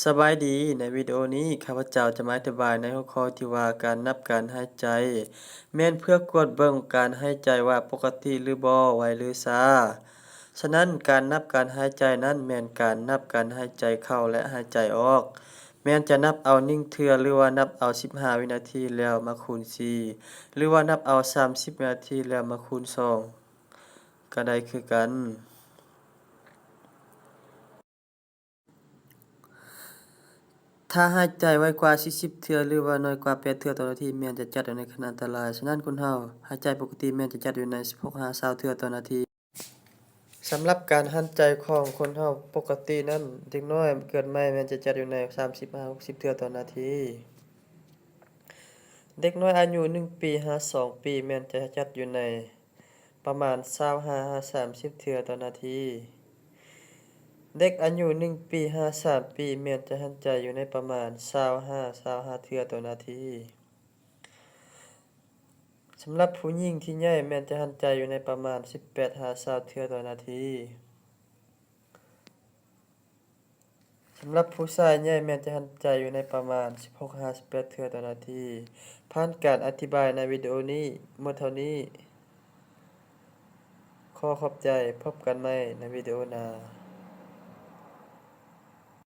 สบายดีในวิดีโอนี้ข้าพเจ้าจะมาอธิบายในหัวข้อที่ว่าการนับการหายใจแม่นเพื่อกวดเบิ่งการหายใจว่าปกติหรือบ่ไวหรือช้าฉะนั้นการนับการหายใจนั้นแม่นการนับการหายใจเข้าและหายใจออกแม้นจะนับเอา1เทื่อหรือว่านับเอา15วินาทีแล้วมาคูณ4หรือว่านับเอา30วินาทีแล้วมาคูณ2ก็ได้คือกันถ้าหายใจไวกว่า40เทื่อหรือว่าน้อยกว่า8เทื่อต่อนาทีแม่นจะจัดอยู่ในขณะอันตรายฉะนั้นคนเราหายใจปกติแม่นจะจัดอยู่ใน16-20เทื่อต่อนาทีสำหรับการหายใจของคนเราปกตินั้นเด็กน้อยเกิดใหม่แม่นจะจัดอยู่ใน35-60เทื่อต่อนาทีเด็กน้อยอายุ1ปี2ปีแม่นจะจัดอยู่ในประมาณ25-30เทื่อต่อนาทีเด็กอายุ1ปี3ปีแม่นจะหายใจอยู่ในประมาณ25เทื่อต่อนาทีสำหรับผู้หญิงที่ใหญ่แม่นจะหายใจอยู่ในประมาณ18-20เทื่อต่อนาทีสำหรับผู้ชายใหญ่แม่นจะหายใจอยู่ในประมาณ16-18เทื่อต่อนาทีผ่านการอธิบายในวิดีโอนี้หมดเท่านี้ขอขอบใจพบกันใหม่ในวิดีโอหน้า